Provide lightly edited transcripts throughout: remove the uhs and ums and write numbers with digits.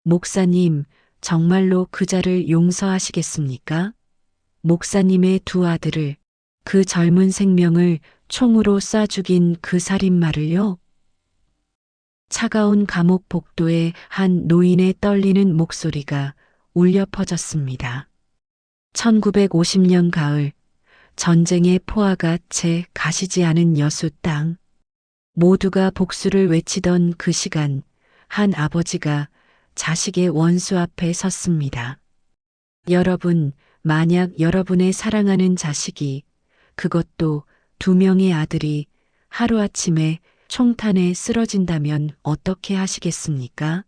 목사님, 정말로 그자를 용서하시겠습니까? 목사님의 두 아들을, 그 젊은 생명을 총으로 쏴 죽인 그 살인마를요? 차가운 감옥 복도에 한 노인의 떨리는 목소리가 울려 퍼졌습니다. 1950년 가을, 전쟁의 포화가 채 가시지 않은 여수 땅. 모두가 복수를 외치던 그 시간, 한 아버지가 자식의 원수 앞에 섰습니다. 여러분, 만약 여러분의 사랑하는 자식이, 그것도 두 명의 아들이 하루아침에 총탄에 쓰러진다면 어떻게 하시겠습니까?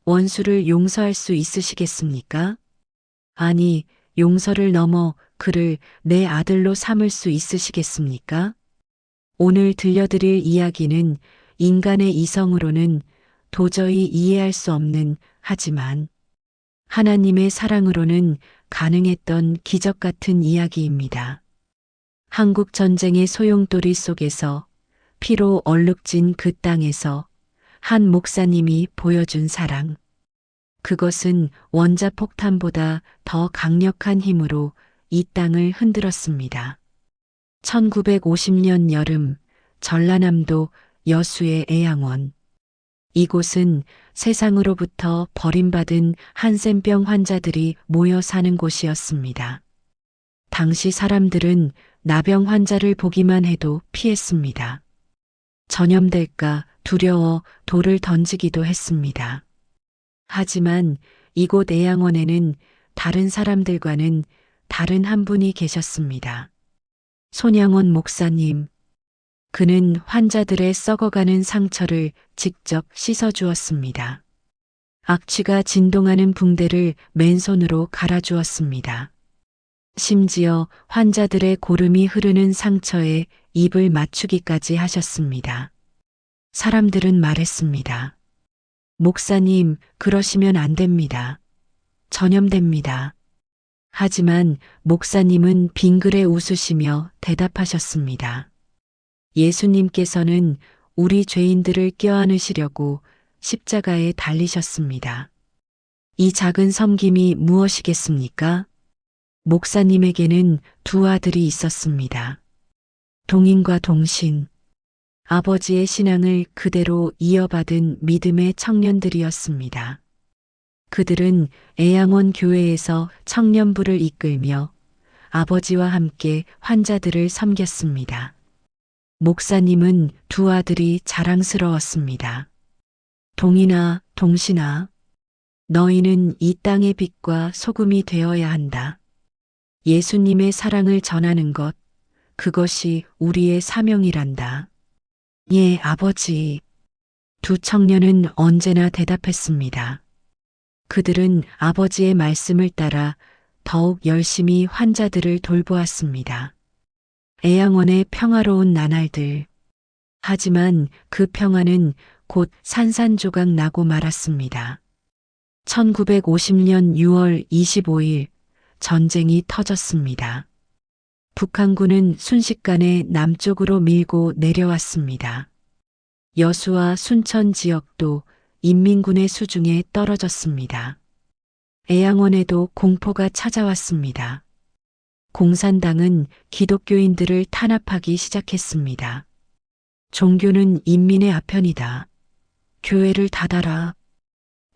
원수를 용서할 수 있으시겠습니까? 아니, 용서를 넘어 그를 내 아들로 삼을 수 있으시겠습니까? 오늘 들려드릴 이야기는 인간의 이성으로는 도저히 이해할 수 없는, 하지만 하나님의 사랑으로는 가능했던 기적 같은 이야기입니다. 한국 전쟁의 소용돌이 속에서 피로 얼룩진 그 땅에서 한 목사님이 보여준 사랑. 그것은 원자폭탄보다 더 강력한 힘으로 이 땅을 흔들었습니다. 1950년 여름, 전라남도 여수의 애양원. 이곳은 세상으로부터 버림받은 한센병 환자들이 모여 사는 곳이었습니다. 당시 사람들은 나병 환자를 보기만 해도 피했습니다. 전염될까 두려워 돌을 던지기도 했습니다. 하지만 이곳 애양원에는 다른 사람들과는 다른 한 분이 계셨습니다. 손양원 목사님. 그는 환자들의 썩어가는 상처를 직접 씻어주었습니다. 악취가 진동하는 붕대를 맨손으로 갈아주었습니다. 심지어 환자들의 고름이 흐르는 상처에 입을 맞추기까지 하셨습니다. 사람들은 말했습니다. 목사님, 그러시면 안 됩니다. 전염됩니다. 하지만 목사님은 빙그레 웃으시며 대답하셨습니다. 예수님께서는 우리 죄인들을 껴안으시려고 십자가에 달리셨습니다. 이 작은 섬김이 무엇이겠습니까? 목사님에게는 두 아들이 있었습니다. 동인과 동신. 아버지의 신앙을 그대로 이어받은 믿음의 청년들이었습니다. 그들은 애양원 교회에서 청년부를 이끌며 아버지와 함께 환자들을 섬겼습니다. 목사님은 두 아들이 자랑스러웠습니다. 동인아, 동신아, 너희는 이 땅의 빛과 소금이 되어야 한다. 예수님의 사랑을 전하는 것, 그것이 우리의 사명이란다. 예, 아버지. 두 청년은 언제나 대답했습니다. 그들은 아버지의 말씀을 따라 더욱 열심히 환자들을 돌보았습니다. 애양원의 평화로운 나날들. 하지만 그 평화는 곧 산산조각 나고 말았습니다. 1950년 6월 25일 전쟁이 터졌습니다. 북한군은 순식간에 남쪽으로 밀고 내려왔습니다. 여수와 순천 지역도 인민군의 수중에 떨어졌습니다. 애양원에도 공포가 찾아왔습니다. 공산당은 기독교인들을 탄압하기 시작했습니다. 종교는 인민의 아편이다. 교회를 닫아라.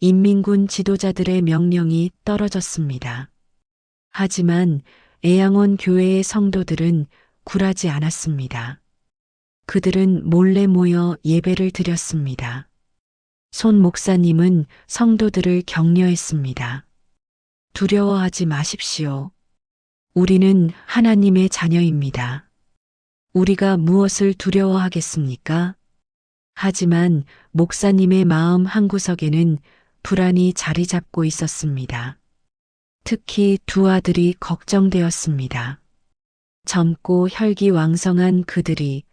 인민군 지도자들의 명령이 떨어졌습니다. 하지만 애양원 교회의 성도들은 굴하지 않았습니다. 그들은 몰래 모여 예배를 드렸습니다. 손 목사님은 성도들을 격려했습니다. 두려워하지 마십시오. 우리는 하나님의 자녀입니다. 우리가 무엇을 두려워하겠습니까? 하지만 목사님의 마음 한구석에는 불안이 자리 잡고 있었습니다. 특히 두 아들이 걱정되었습니다. 젊고 혈기왕성한 그들이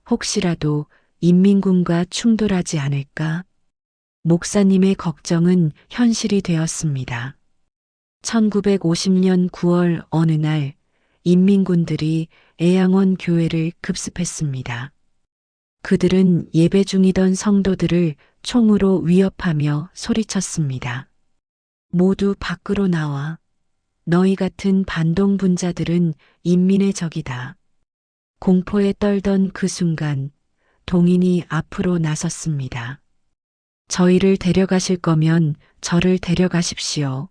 혹시라도 인민군과 충돌하지 않을까? 목사님의 걱정은 현실이 되었습니다. 1950년 9월 어느 날 인민군들이 애양원 교회를 급습했습니다. 그들은 예배 중이던 성도들을 총으로 위협하며 소리쳤습니다. 모두 밖으로 나와. 너희 같은 반동분자들은 인민의 적이다. 공포에 떨던 그 순간 동인이 앞으로 나섰습니다. 저희를 데려가실 거면 저를 데려가십시오.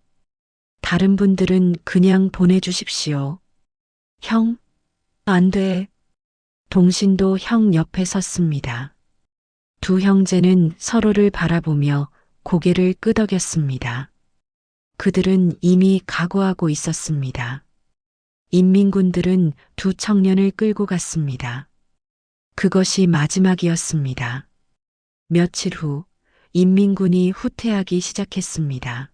다른 분들은 그냥 보내주십시오. 형? 안 돼. 동신도 형 옆에 섰습니다. 두 형제는 서로를 바라보며 고개를 끄덕였습니다. 그들은 이미 각오하고 있었습니다. 인민군들은 두 청년을 끌고 갔습니다. 그것이 마지막이었습니다. 며칠 후 인민군이 후퇴하기 시작했습니다.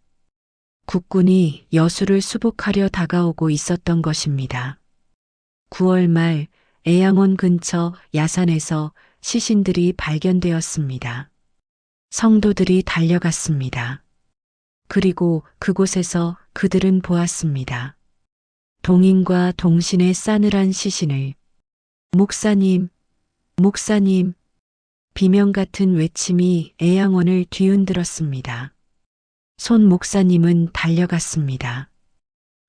국군이 여수를 수복하려 다가오고 있었던 것입니다. 9월 말 애양원 근처 야산에서 시신들이 발견되었습니다. 성도들이 달려갔습니다. 그리고 그곳에서 그들은 보았습니다. 동인과 동신의 싸늘한 시신을. 목사님, 목사님, 비명 같은 외침이 애양원을 뒤흔들었습니다. 손 목사님은 달려갔습니다.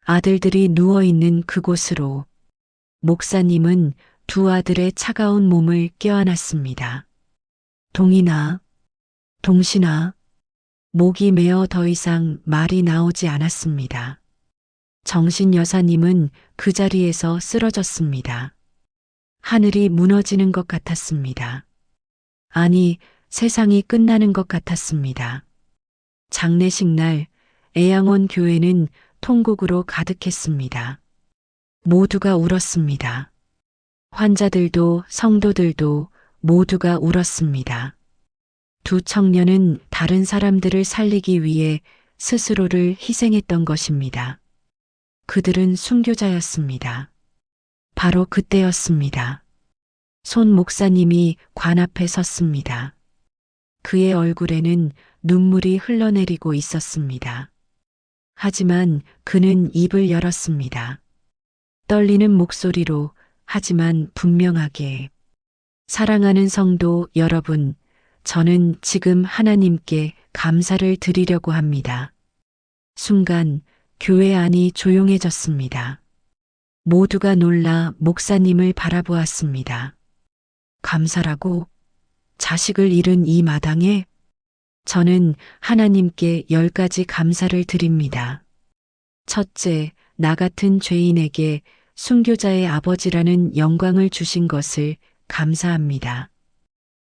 아들들이 누워있는 그곳으로. 목사님은 두 아들의 차가운 몸을 껴안았습니다. 동인아, 동신아, 목이 메어 더 이상 말이 나오지 않았습니다. 정신 여사님은 그 자리에서 쓰러졌습니다. 하늘이 무너지는 것 같았습니다. 아니, 세상이 끝나는 것 같았습니다. 장례식 날 애양원 교회는 통곡으로 가득했습니다. 모두가 울었습니다. 환자들도 성도들도 모두가 울었습니다. 두 청년은 다른 사람들을 살리기 위해 스스로를 희생했던 것입니다. 그들은 순교자였습니다. 바로 그때였습니다. 손 목사님이 관 앞에 섰습니다. 그의 얼굴에는 눈물이 흘러내리고 있었습니다. 하지만 그는 입을 열었습니다. 떨리는 목소리로, 하지만 분명하게. 사랑하는 성도 여러분, 저는 지금 하나님께 감사를 드리려고 합니다. 순간 교회 안이 조용해졌습니다. 모두가 놀라 목사님을 바라보았습니다. 감사라고? 자식을 잃은 이 마당에? 저는 하나님께 10가지 감사를 드립니다. 첫째, 나 같은 죄인에게 순교자의 아버지라는 영광을 주신 것을 감사합니다.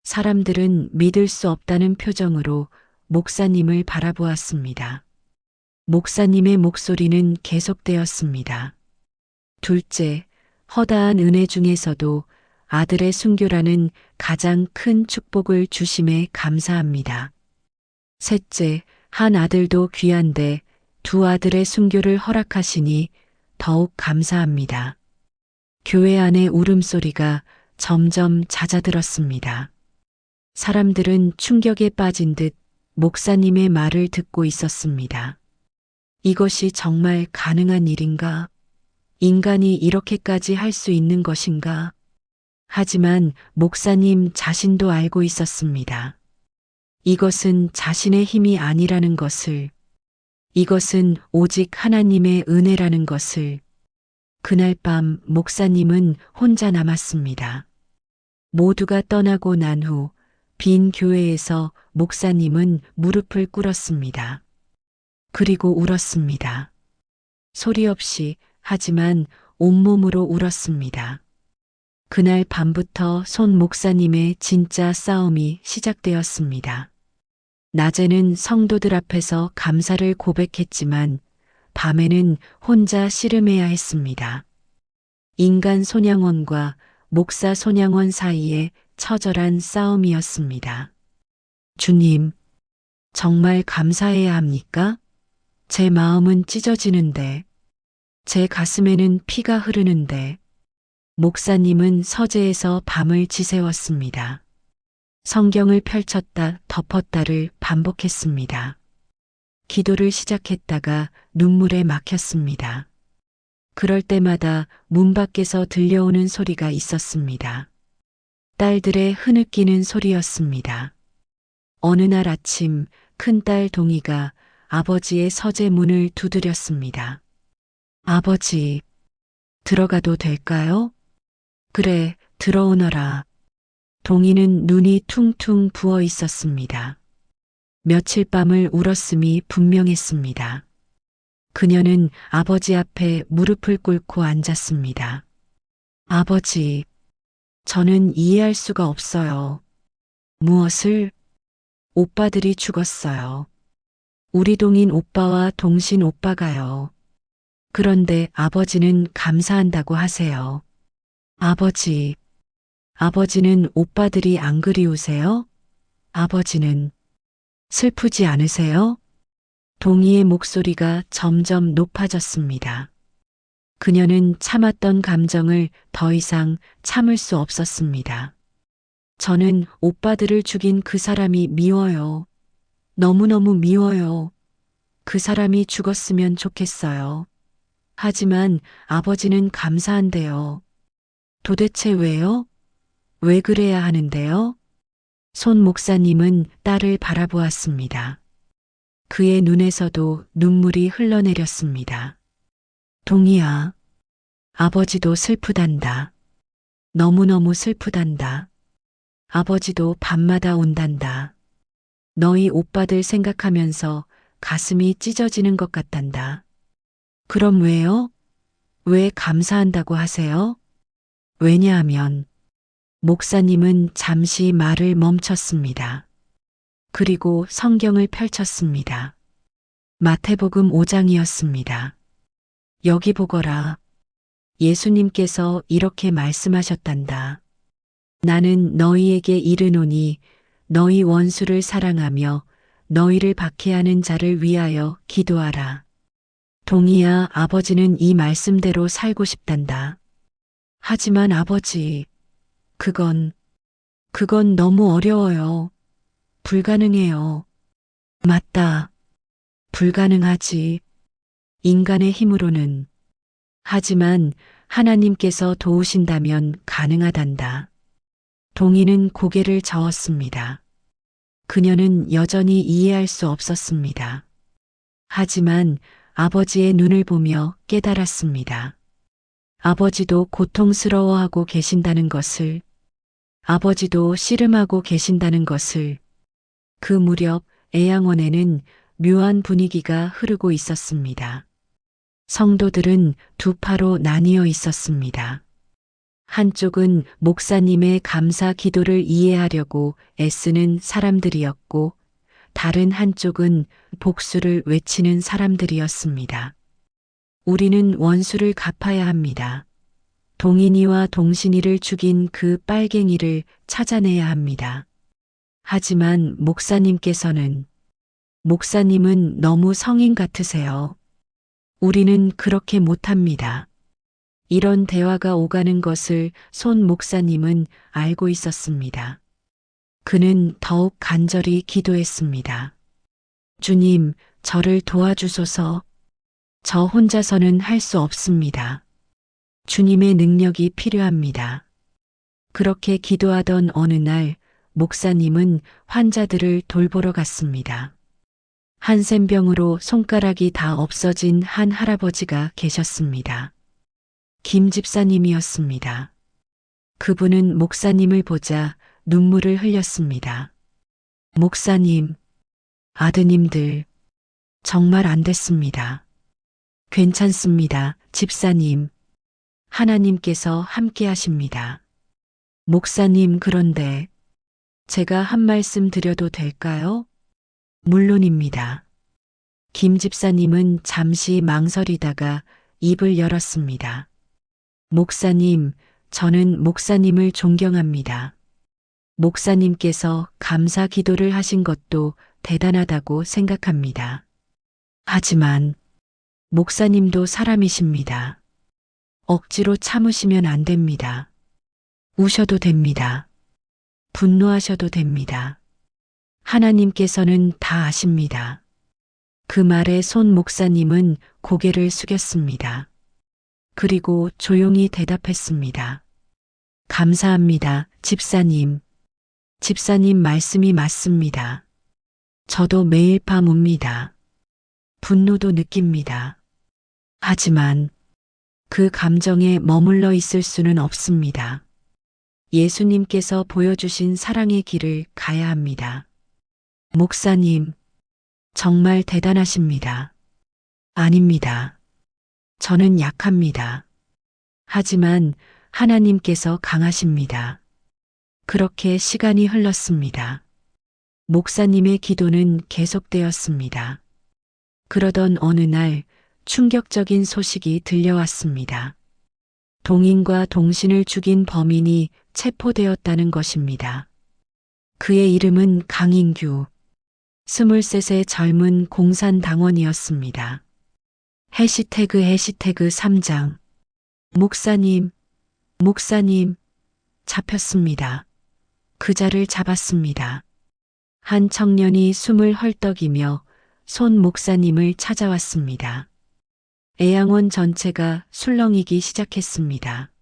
사람들은 믿을 수 없다는 표정으로 목사님을 바라보았습니다. 목사님의 목소리는 계속되었습니다. 둘째, 허다한 은혜 중에서도 아들의 순교라는 가장 큰 축복을 주심에 감사합니다. 셋째, 한 아들도 귀한데 두 아들의 순교를 허락하시니 더욱 감사합니다. 교회 안의 울음소리가 점점 잦아들었습니다. 사람들은 충격에 빠진 듯 목사님의 말을 듣고 있었습니다. 이것이 정말 가능한 일인가? 인간이 이렇게까지 할 수 있는 것인가? 하지만 목사님 자신도 알고 있었습니다. 이것은 자신의 힘이 아니라는 것을, 이것은 오직 하나님의 은혜라는 것을. 그날 밤 목사님은 혼자 남았습니다. 모두가 떠나고 난 후 빈 교회에서 목사님은 무릎을 꿇었습니다. 그리고 울었습니다. 소리 없이, 하지만 온몸으로 울었습니다. 그날 밤부터 손 목사님의 진짜 싸움이 시작되었습니다. 낮에는 성도들 앞에서 감사를 고백했지만 밤에는 혼자 씨름해야 했습니다. 인간 손양원과 목사 손양원 사이에 처절한 싸움이었습니다. 주님, 정말 감사해야 합니까? 제 마음은 찢어지는데, 제 가슴에는 피가 흐르는데. 목사님은 서재에서 밤을 지새웠습니다. 성경을 펼쳤다 덮었다를 반복했습니다. 기도를 시작했다가 눈물에 막혔습니다. 그럴 때마다 문 밖에서 들려오는 소리가 있었습니다. 딸들의 흐느끼는 소리였습니다. 어느 날 아침 큰딸 동이가 아버지의 서재 문을 두드렸습니다. 아버지, 들어가도 될까요? 그래, 들어오너라. 동희는 눈이 퉁퉁 부어 있었습니다. 며칠 밤을 울었음이 분명했습니다. 그녀는 아버지 앞에 무릎을 꿇고 앉았습니다. 아버지, 저는 이해할 수가 없어요. 무엇을? 오빠들이 죽었어요. 우리 동인 오빠와 동신 오빠가요. 그런데 아버지는 감사한다고 하세요. 아버지, 아버지는 오빠들이 안 그리우세요? 아버지는 슬프지 않으세요? 동희의 목소리가 점점 높아졌습니다. 그녀는 참았던 감정을 더 이상 참을 수 없었습니다. 저는 오빠들을 죽인 그 사람이 미워요. 너무너무 미워요. 그 사람이 죽었으면 좋겠어요. 하지만 아버지는 감사한데요. 도대체 왜요? 왜 그래야 하는데요? 손 목사님은 딸을 바라보았습니다. 그의 눈에서도 눈물이 흘러내렸습니다. 동희야, 아버지도 슬프단다. 너무너무 슬프단다. 아버지도 밤마다 온단다. 너희 오빠들 생각하면서 가슴이 찢어지는 것 같단다. 그럼 왜요? 왜 감사한다고 하세요? 왜냐하면 목사님은 잠시 말을 멈췄습니다. 그리고 성경을 펼쳤습니다. 마태복음 5장이었습니다. 여기 보거라. 예수님께서 이렇게 말씀하셨단다. 나는 너희에게 이르노니 너희 원수를 사랑하며 너희를 박해하는 자를 위하여 기도하라. 동희야, 아버지는 이 말씀대로 살고 싶단다. 하지만 아버지, 그건 너무 어려워요. 불가능해요. 맞다. 불가능하지. 인간의 힘으로는. 하지만 하나님께서 도우신다면 가능하단다. 동희는 고개를 저었습니다. 그녀는 여전히 이해할 수 없었습니다. 하지만 아버지의 눈을 보며 깨달았습니다. 아버지도 고통스러워하고 계신다는 것을, 아버지도 씨름하고 계신다는 것을. 그 무렵 애양원에는 묘한 분위기가 흐르고 있었습니다. 성도들은 두 파로 나뉘어 있었습니다. 한쪽은 목사님의 감사 기도를 이해하려고 애쓰는 사람들이었고, 다른 한쪽은 복수를 외치는 사람들이었습니다. 우리는 원수를 갚아야 합니다. 동인이와 동신이를 죽인 그 빨갱이를 찾아내야 합니다. 하지만 목사님은 너무 성인 같으세요. 우리는 그렇게 못합니다. 이런 대화가 오가는 것을 손 목사님은 알고 있었습니다. 그는 더욱 간절히 기도했습니다. 주님, 저를 도와주소서. 저 혼자서는 할 수 없습니다. 주님의 능력이 필요합니다. 그렇게 기도하던 어느 날 목사님은 환자들을 돌보러 갔습니다. 한센병으로 손가락이 다 없어진 한 할아버지가 계셨습니다. 김 집사님이었습니다. 그분은 목사님을 보자 눈물을 흘렸습니다. 목사님, 아드님들, 정말 안 됐습니다. 괜찮습니다, 집사님. 하나님께서 함께 하십니다. 목사님, 그런데 제가 한 말씀 드려도 될까요? 물론입니다. 김 집사님은 잠시 망설이다가 입을 열었습니다. 목사님, 저는 목사님을 존경합니다. 목사님께서 감사 기도를 하신 것도 대단하다고 생각합니다. 하지만 목사님도 사람이십니다. 억지로 참으시면 안 됩니다. 우셔도 됩니다. 분노하셔도 됩니다. 하나님께서는 다 아십니다. 그 말에 손 목사님은 고개를 숙였습니다. 그리고 조용히 대답했습니다. 감사합니다, 집사님. 집사님 말씀이 맞습니다. 저도 매일 밤 웁니다. 분노도 느낍니다. 하지만 그 감정에 머물러 있을 수는 없습니다. 예수님께서 보여주신 사랑의 길을 가야 합니다. 목사님, 정말 대단하십니다. 아닙니다. 저는 약합니다. 하지만 하나님께서 강하십니다. 그렇게 시간이 흘렀습니다. 목사님의 기도는 계속되었습니다. 그러던 어느 날 충격적인 소식이 들려왔습니다. 동인과 동신을 죽인 범인이 체포되었다는 것입니다. 그의 이름은 강인규, 23세 젊은 공산당원이었습니다. 해시태그 3장. 목사님, 잡혔습니다. 그자를 잡았습니다. 한 청년이 숨을 헐떡이며 손 목사님을 찾아왔습니다. 애양원 전체가 술렁이기 시작했습니다.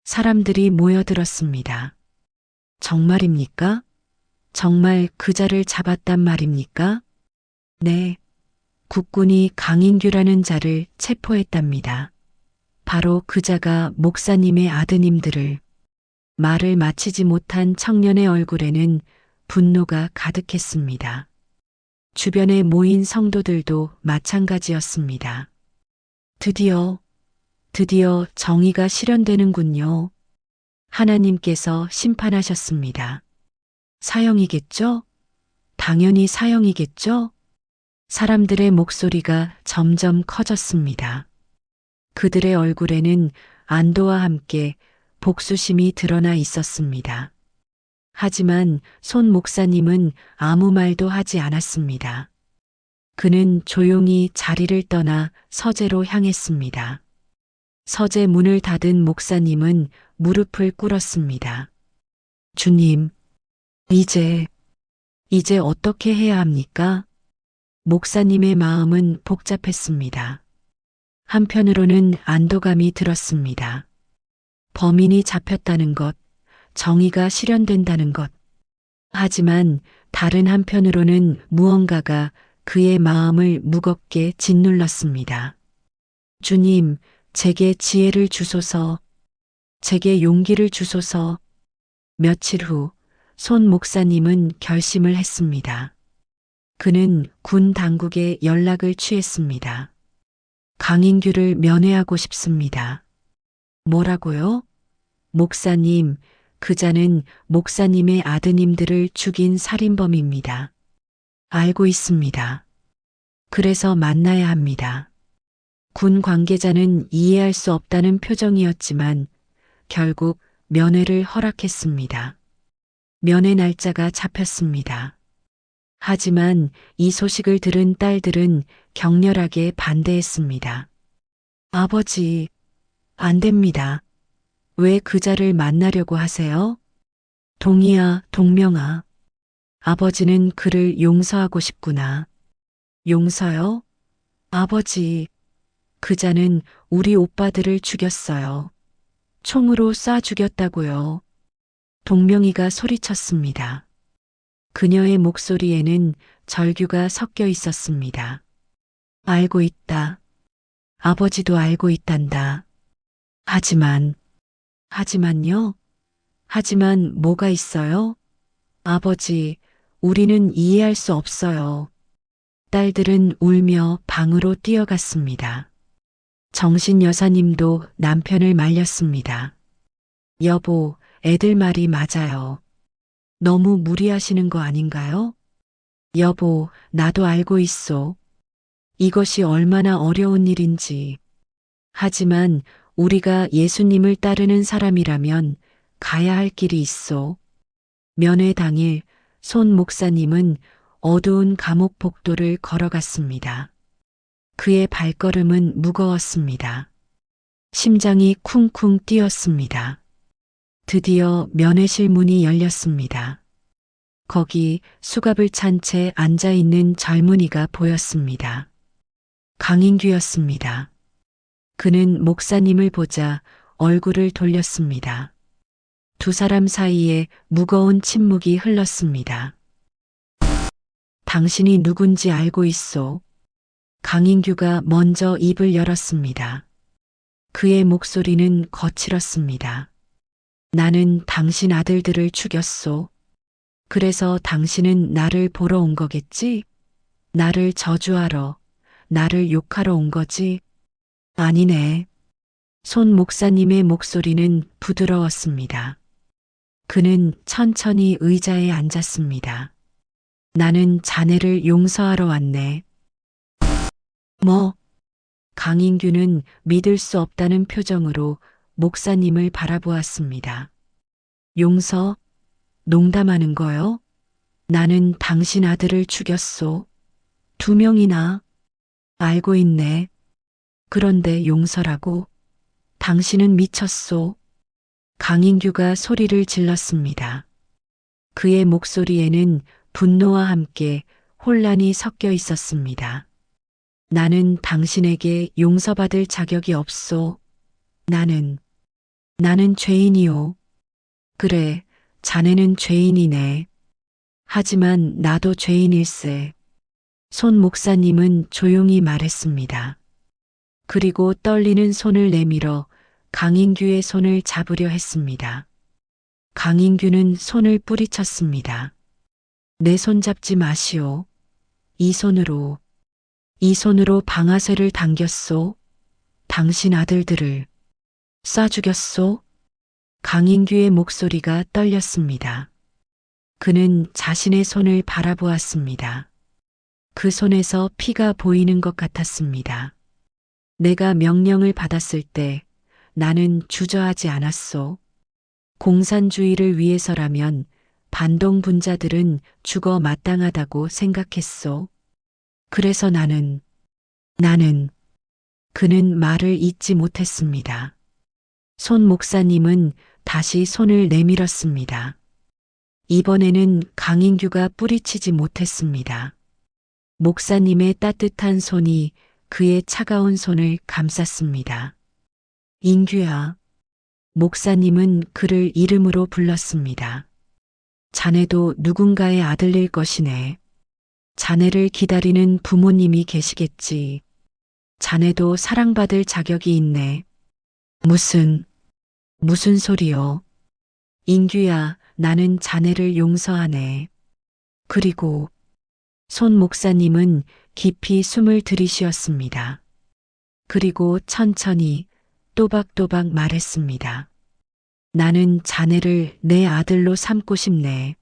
사람들이 모여들었습니다. 정말입니까? 정말 그자를 잡았단 말입니까? 네. 국군이 강인규라는 자를 체포했답니다. 바로 그자가 목사님의 아드님들을. 말을 마치지 못한 청년의 얼굴에는 분노가 가득했습니다. 주변에 모인 성도들도 마찬가지였습니다. 드디어 정의가 실현되는군요. 하나님께서 심판하셨습니다. 사형이겠죠? 당연히 사형이겠죠? 사람들의 목소리가 점점 커졌습니다. 그들의 얼굴에는 안도와 함께 복수심이 드러나 있었습니다. 하지만 손 목사님은 아무 말도 하지 않았습니다. 그는 조용히 자리를 떠나 서재로 향했습니다. 서재 문을 닫은 목사님은 무릎을 꿇었습니다. 주님, 이제 어떻게 해야 합니까? 목사님의 마음은 복잡했습니다. 한편으로는 안도감이 들었습니다. 범인이 잡혔다는 것, 정의가 실현된다는 것. 하지만 다른 한편으로는 무언가가 그의 마음을 무겁게 짓눌렀습니다. 주님, 제게 지혜를 주소서, 제게 용기를 주소서. 며칠 후 손 목사님은 결심을 했습니다. 그는 군 당국에 연락을 취했습니다. 강인규를 면회하고 싶습니다. 뭐라고요? 목사님, 그자는 목사님의 아드님들을 죽인 살인범입니다. 알고 있습니다. 그래서 만나야 합니다. 군 관계자는 이해할 수 없다는 표정이었지만 결국 면회를 허락했습니다. 면회 날짜가 잡혔습니다. 하지만 이 소식을 들은 딸들은 격렬하게 반대했습니다. 아버지, 안 됩니다. 왜 그자를 만나려고 하세요? 동희야, 동명아. 아버지는 그를 용서하고 싶구나. 용서요? 아버지, 그자는 우리 오빠들을 죽였어요. 총으로 쏴 죽였다고요. 동명이가 소리쳤습니다. 그녀의 목소리에는 절규가 섞여 있었습니다. 알고 있다. 아버지도 알고 있단다. 하지만요? 하지만 뭐가 있어요? 아버지, 우리는 이해할 수 없어요. 딸들은 울며 방으로 뛰어갔습니다. 정신 여사님도 남편을 말렸습니다. 여보, 애들 말이 맞아요. 너무 무리하시는 거 아닌가요? 여보, 나도 알고 있어. 이것이 얼마나 어려운 일인지. 하지만 우리가 예수님을 따르는 사람이라면 가야 할 길이 있어. 면회 당일 손 목사님은 어두운 감옥 복도를 걸어갔습니다. 그의 발걸음은 무거웠습니다. 심장이 쿵쿵 뛰었습니다. 드디어 면회실 문이 열렸습니다. 거기 수갑을 찬 채 앉아있는 젊은이가 보였습니다. 강인규였습니다. 그는 목사님을 보자 얼굴을 돌렸습니다. 두 사람 사이에 무거운 침묵이 흘렀습니다. 당신이 누군지 알고 있소. 강인규가 먼저 입을 열었습니다. 그의 목소리는 거칠었습니다. 나는 당신 아들들을 죽였소. 그래서 당신은 나를 보러 온 거겠지? 나를 저주하러, 나를 욕하러 온 거지? 아니네. 손 목사님의 목소리는 부드러웠습니다. 그는 천천히 의자에 앉았습니다. 나는 자네를 용서하러 왔네. 뭐? 강인규는 믿을 수 없다는 표정으로 목사님을 바라보았습니다. 용서? 농담하는 거요? 나는 당신 아들을 죽였소. 2명이나. 알고 있네. 그런데 용서라고? 당신은 미쳤소. 강인규가 소리를 질렀습니다. 그의 목소리에는 분노와 함께 혼란이 섞여 있었습니다. 나는 당신에게 용서받을 자격이 없소. 나는 죄인이요. 그래, 자네는 죄인이네. 하지만 나도 죄인일세. 손 목사님은 조용히 말했습니다. 그리고 떨리는 손을 내밀어 강인규의 손을 잡으려 했습니다. 강인규는 손을 뿌리쳤습니다. 내 손 잡지 마시오. 이 손으로 방아쇠를 당겼소. 당신 아들들을 쏴 죽였소. 강인규의 목소리가 떨렸습니다. 그는 자신의 손을 바라보았습니다. 그 손에서 피가 보이는 것 같았습니다. 내가 명령을 받았을 때 나는 주저하지 않았소. 공산주의를 위해서라면 반동분자들은 죽어 마땅하다고 생각했소. 그래서 나는 그는 말을 잇지 못했습니다. 손 목사님은 다시 손을 내밀었습니다. 이번에는 강인규가 뿌리치지 못했습니다. 목사님의 따뜻한 손이 그의 차가운 손을 감쌌습니다. 인규야. 목사님은 그를 이름으로 불렀습니다. 자네도 누군가의 아들일 것이네. 자네를 기다리는 부모님이 계시겠지. 자네도 사랑받을 자격이 있네. 무슨 소리요? 인규야, 나는 자네를 용서하네. 그리고 손 목사님은 깊이 숨을 들이쉬었습니다. 그리고 천천히 또박또박 말했습니다. 나는 자네를 내 아들로 삼고 싶네.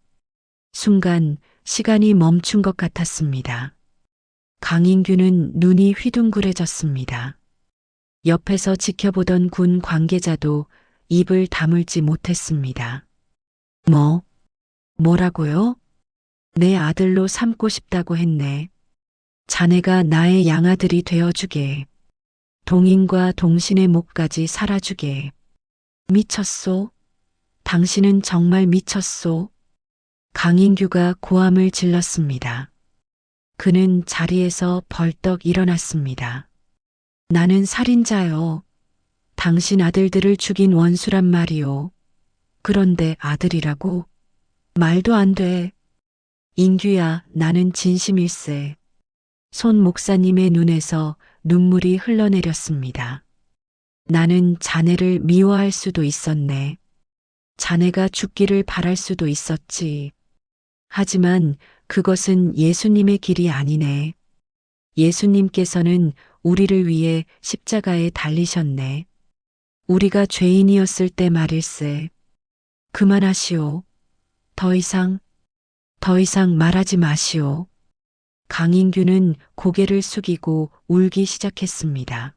순간 시간이 멈춘 것 같았습니다. 강인규는 눈이 휘둥그레졌습니다. 옆에서 지켜보던 군 관계자도 입을 다물지 못했습니다. 뭐라고요? 내 아들로 삼고 싶다고 했네. 자네가 나의 양아들이 되어주게. 동인과 동신의 목까지 살아주게. 미쳤소? 당신은 정말 미쳤소? 강인규가 고함을 질렀습니다. 그는 자리에서 벌떡 일어났습니다. 나는 살인자요. 당신 아들들을 죽인 원수란 말이오. 그런데 아들이라고? 말도 안 돼. 인규야, 나는 진심일세. 손 목사님의 눈에서 눈물이 흘러내렸습니다. 나는 자네를 미워할 수도 있었네. 자네가 죽기를 바랄 수도 있었지. 하지만 그것은 예수님의 길이 아니네. 예수님께서는 우리를 위해 십자가에 달리셨네. 우리가 죄인이었을 때 말일세. 그만하시오. 더 이상 말하지 마시오. 강인규는 고개를 숙이고 울기 시작했습니다.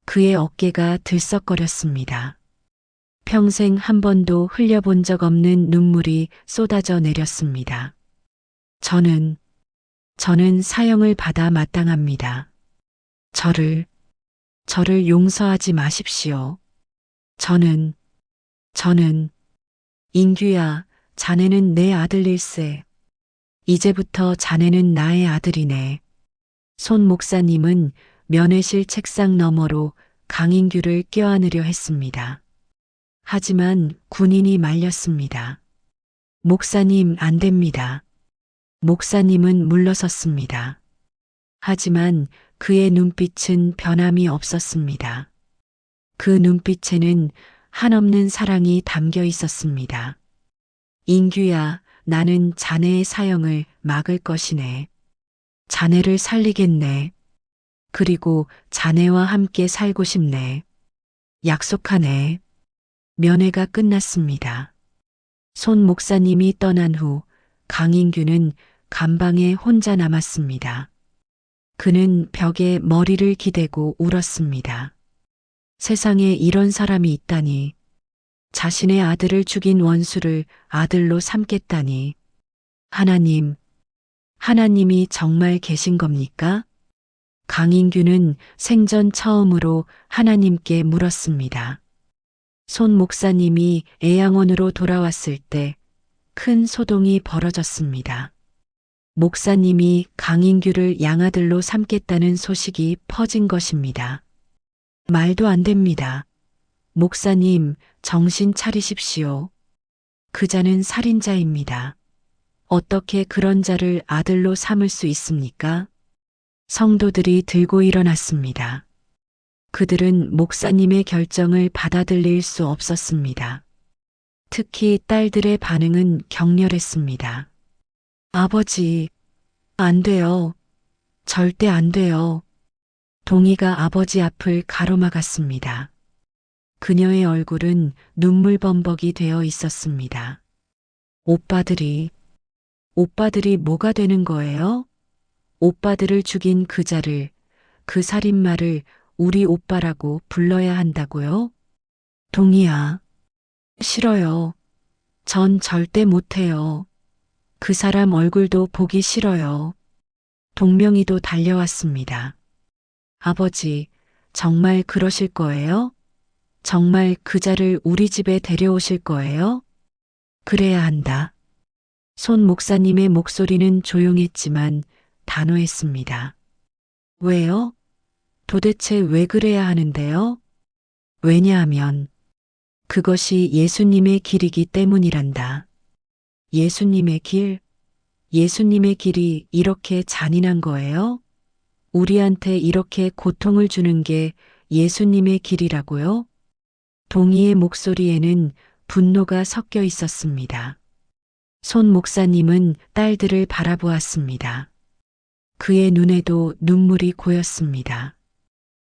그의 어깨가 들썩거렸습니다. 평생 한 번도 흘려본 적 없는 눈물이 쏟아져 내렸습니다. 저는 사형을 받아 마땅합니다. 저를 용서하지 마십시오. 저는 인규야, 자네는 내 아들일세. 이제부터 자네는 나의 아들이네. 손 목사님은 면회실 책상 너머로 강인규를 껴안으려 했습니다. 하지만 군인이 말렸습니다. 목사님, 안 됩니다. 목사님은 물러섰습니다. 하지만 그의 눈빛은 변함이 없었습니다. 그 눈빛에는 한없는 사랑이 담겨 있었습니다. 인규야, 나는 자네의 사형을 막을 것이네. 자네를 살리겠네. 그리고 자네와 함께 살고 싶네. 약속하네. 면회가 끝났습니다. 손 목사님이 떠난 후 강인규는 감방에 혼자 남았습니다. 그는 벽에 머리를 기대고 울었습니다. 세상에 이런 사람이 있다니. 자신의 아들을 죽인 원수를 아들로 삼겠다니. 하나님, 하나님이 정말 계신 겁니까? 강인규는 생전 처음으로 하나님께 물었습니다. 손 목사님이 애양원으로 돌아왔을 때 큰 소동이 벌어졌습니다. 목사님이 강인규를 양아들로 삼겠다는 소식이 퍼진 것입니다. 말도 안 됩니다. 목사님, 정신 차리십시오. 그 자는 살인자입니다. 어떻게 그런 자를 아들로 삼을 수 있습니까? 성도들이 들고 일어났습니다. 그들은 목사님의 결정을 받아들일 수 없었습니다. 특히 딸들의 반응은 격렬했습니다. 아버지, 안 돼요. 절대 안 돼요. 동희가 아버지 앞을 가로막았습니다. 그녀의 얼굴은 눈물범벅이 되어 있었습니다. 오빠들이 뭐가 되는 거예요? 오빠들을 죽인 그 자를, 그 살인마를 우리 오빠라고 불러야 한다고요? 동희야, 싫어요. 전 절대 못해요. 그 사람 얼굴도 보기 싫어요. 동명이도 달려왔습니다. 아버지, 정말 그러실 거예요? 정말 그 자를 우리 집에 데려오실 거예요? 그래야 한다. 손 목사님의 목소리는 조용했지만 단호했습니다. 왜요? 도대체 왜 그래야 하는데요? 왜냐하면 그것이 예수님의 길이기 때문이란다. 예수님의 길? 예수님의 길이 이렇게 잔인한 거예요? 우리한테 이렇게 고통을 주는 게 예수님의 길이라고요? 동희의 목소리에는 분노가 섞여 있었습니다. 손 목사님은 딸들을 바라보았습니다. 그의 눈에도 눈물이 고였습니다.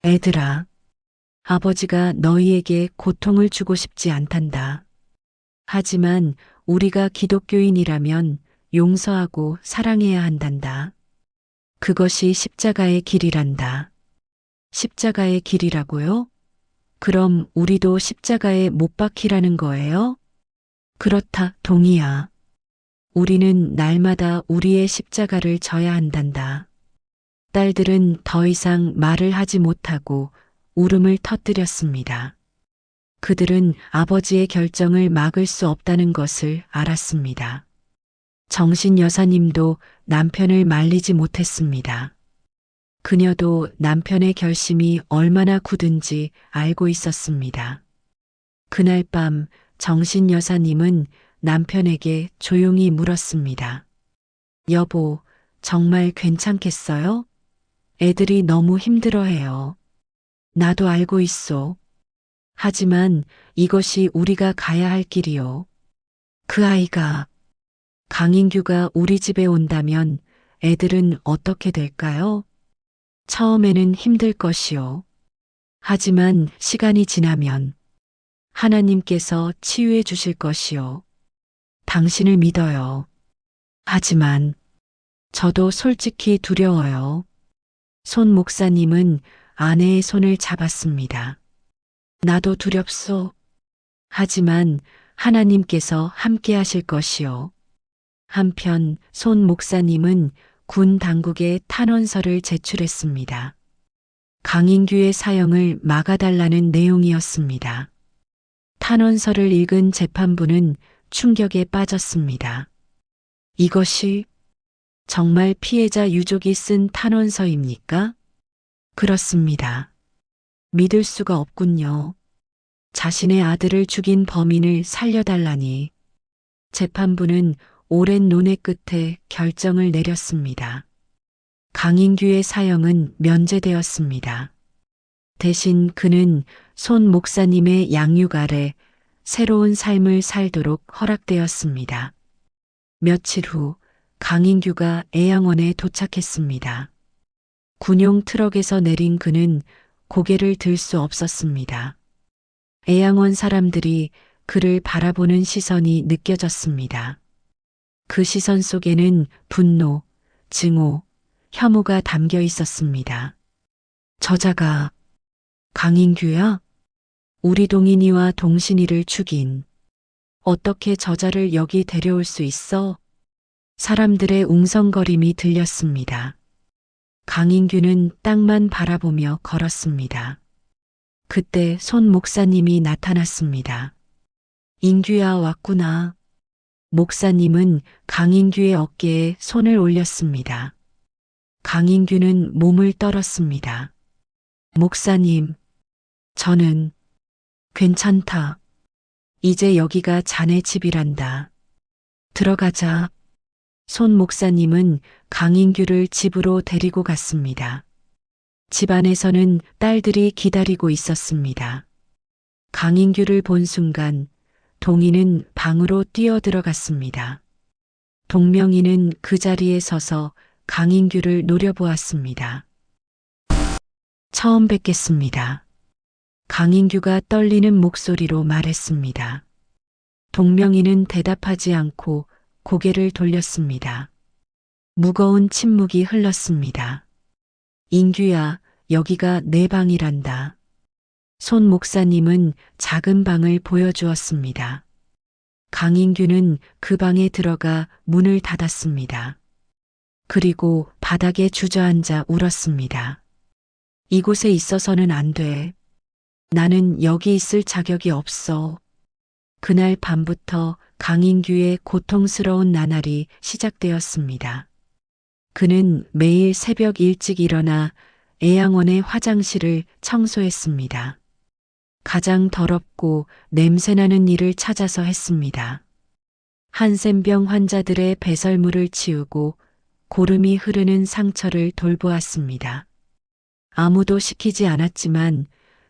애들아, 아버지가 너희에게 고통을 주고 싶지 않단다. 하지만 우리가 기독교인이라면 용서하고 사랑해야 한단다. 그것이 십자가의 길이란다. 십자가의 길이라고요? 그럼 우리도 십자가에 못 박히라는 거예요? 그렇다, 동희야. 우리는 날마다 우리의 십자가를 져야 한단다. 딸들은 더 이상 말을 하지 못하고 울음을 터뜨렸습니다. 그들은 아버지의 결정을 막을 수 없다는 것을 알았습니다. 정신 여사님도 남편을 말리지 못했습니다. 그녀도 남편의 결심이 얼마나 굳은지 알고 있었습니다. 그날 밤 정신 여사님은 남편에게 조용히 물었습니다. 여보, 정말 괜찮겠어요? 애들이 너무 힘들어해요. 나도 알고 있어. 하지만 이것이 우리가 가야 할 길이요. 그 아이가, 강인규가 우리 집에 온다면 애들은 어떻게 될까요? 처음에는 힘들 것이요. 하지만 시간이 지나면 하나님께서 치유해 주실 것이요. 당신을 믿어요. 하지만 저도 솔직히 두려워요. 손 목사님은 아내의 손을 잡았습니다. 나도 두렵소. 하지만 하나님께서 함께 하실 것이요. 한편 손 목사님은 군 당국에 탄원서를 제출했습니다. 강인규의 사형을 막아달라는 내용이었습니다. 탄원서를 읽은 재판부는 충격에 빠졌습니다. 이것이 정말 피해자 유족이 쓴 탄원서입니까? 그렇습니다. 믿을 수가 없군요. 자신의 아들을 죽인 범인을 살려달라니. 재판부는 오랜 논의 끝에 결정을 내렸습니다. 강인규의 사형은 면제되었습니다. 대신 그는 손 목사님의 양육 아래 새로운 삶을 살도록 허락되었습니다. 며칠 후 강인규가 애양원에 도착했습니다. 군용 트럭에서 내린 그는 고개를 들 수 없었습니다. 애양원 사람들이 그를 바라보는 시선이 느껴졌습니다. 그 시선 속에는 분노, 증오, 혐오가 담겨 있었습니다. 저자가 강인규야? 우리 동인이와 동신이를 죽인. 어떻게 저자를 여기 데려올 수 있어? 사람들의 웅성거림이 들렸습니다. 강인규는 땅만 바라보며 걸었습니다. 그때 손 목사님이 나타났습니다. 인규야 왔구나. 목사님은 강인규의 어깨에 손을 올렸습니다. 강인규는 몸을 떨었습니다. 목사님, 저는 괜찮다. 이제 여기가 자네 집이란다. 들어가자. 손 목사님은 강인규를 집으로 데리고 갔습니다. 집 안에서는 딸들이 기다리고 있었습니다. 강인규를 본 순간 동희는 방으로 뛰어들어갔습니다. 동명이는 그 자리에 서서 강인규를 노려보았습니다. 처음 뵙겠습니다. 강인규가 떨리는 목소리로 말했습니다. 동명이는 대답하지 않고 고개를 돌렸습니다. 무거운 침묵이 흘렀습니다. 인규야, 여기가 내 방이란다. 손 목사님은 작은 방을 보여주었습니다. 강인규는 그 방에 들어가 문을 닫았습니다. 그리고 바닥에 주저앉아 울었습니다. 이곳에 있어서는 안 돼. 나는 여기 있을 자격이 없어. 그날 밤부터 강인규의 고통스러운 나날이 시작되었습니다. 그는 매일 새벽 일찍 일어나 애양원의 화장실을 청소했습니다. 가장 더럽고 냄새나는 일을 찾아서 했습니다. 한센병 환자들의 배설물을 치우고 고름이 흐르는 상처를 돌보았습니다. 아무도 시키지 않았지만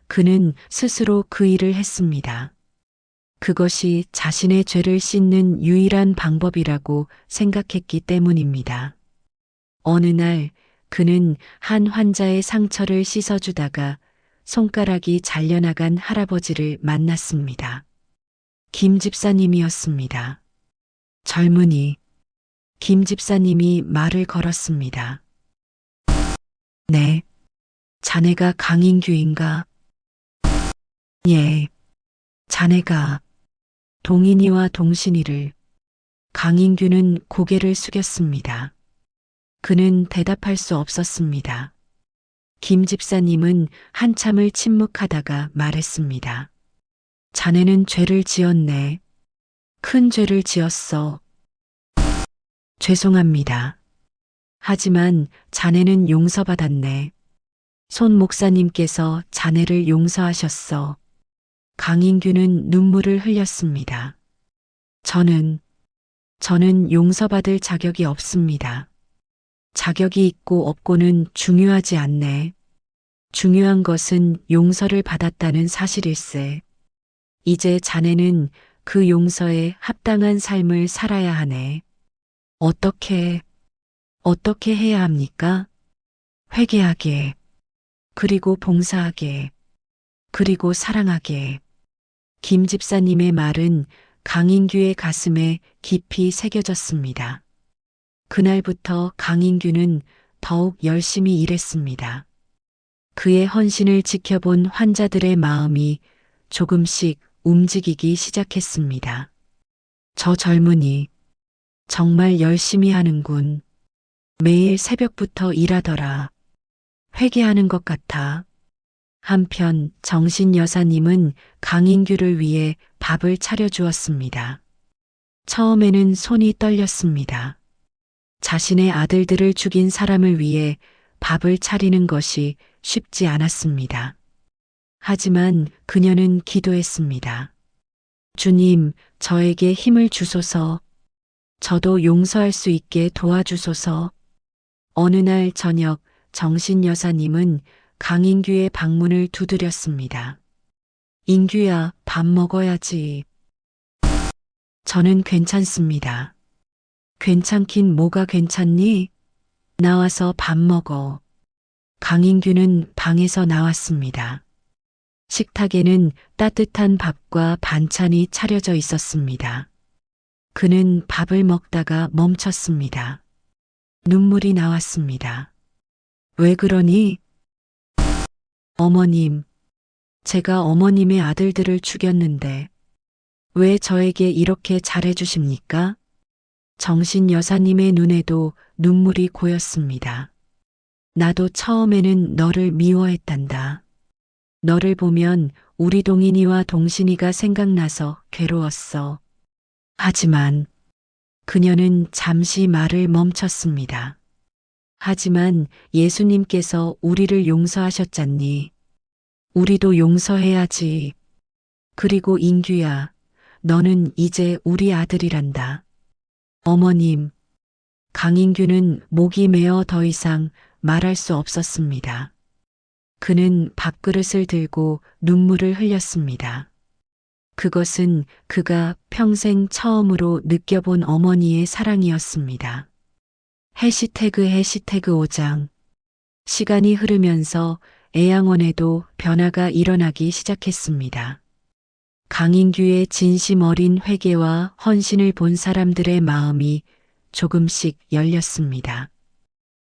그는 스스로 그 일을 했습니다. 그것이 자신의 죄를 씻는 유일한 방법이라고 생각했기 때문입니다. 어느 날 그는 한 환자의 상처를 씻어주다가 손가락이 잘려나간 할아버지를 만났습니다. 김 집사님이었습니다. 젊은이. 김 집사님이 말을 걸었습니다. 네. 자네가 강인규인가? 예. 자네가 동인이와 동신이를. 강인규는 고개를 숙였습니다. 그는 대답할 수 없었습니다. 김 집사님은 한참을 침묵하다가 말했습니다. 자네는 죄를 지었네. 큰 죄를 지었어. 죄송합니다. 하지만 자네는 용서받았네. 손 목사님께서 자네를 용서하셨어. 강인규는 눈물을 흘렸습니다. 저는 용서받을 자격이 없습니다. 자격이 있고 없고는 중요하지 않네. 중요한 것은 용서를 받았다는 사실일세. 이제 자네는 그 용서에 합당한 삶을 살아야 하네. 어떻게 해야 합니까? 회개하게, 그리고 봉사하게, 그리고 사랑하게. 김 집사님의 말은 강인규의 가슴에 깊이 새겨졌습니다. 그날부터 강인규는 더욱 열심히 일했습니다. 그의 헌신을 지켜본 환자들의 마음이 조금씩 움직이기 시작했습니다. 저 젊은이 정말 열심히 하는군. 매일 새벽부터 일하더라. 회개하는 것 같아. 한편 정신 여사님은 강인규를 위해 밥을 차려주었습니다. 처음에는 손이 떨렸습니다. 자신의 아들들을 죽인 사람을 위해 밥을 차리는 것이 쉽지 않았습니다. 하지만 그녀는 기도했습니다. 주님, 저에게 힘을 주소서. 저도 용서할 수 있게 도와주소서. 어느 날 저녁 정신 여사님은 강인규의 방문을 두드렸습니다. 인규야, 밥 먹어야지. 저는 괜찮습니다. 괜찮긴 뭐가 괜찮니? 나와서 밥 먹어. 강인규는 방에서 나왔습니다. 식탁에는 따뜻한 밥과 반찬이 차려져 있었습니다. 그는 밥을 먹다가 멈췄습니다. 눈물이 나왔습니다. 왜 그러니? 어머님, 제가 어머님의 아들들을 죽였는데 왜 저에게 이렇게 잘해주십니까? 정신 여사님의 눈에도 눈물이 고였습니다. 나도 처음에는 너를 미워했단다. 너를 보면 우리 동인이와 동신이가 생각나서 괴로웠어. 하지만 그녀는 잠시 말을 멈췄습니다. 하지만 예수님께서 우리를 용서하셨잖니. 우리도 용서해야지. 그리고 인규야, 너는 이제 우리 아들이란다. 어머님, 강인규는 목이 메어 더 이상 말할 수 없었습니다. 그는 밥그릇을 들고 눈물을 흘렸습니다. 그것은 그가 평생 처음으로 느껴본 어머니의 사랑이었습니다. 해시태그 5장. 시간이 흐르면서 애양원에도 변화가 일어나기 시작했습니다. 강인규의 진심 어린 회개와 헌신을 본 사람들의 마음이 조금씩 열렸습니다.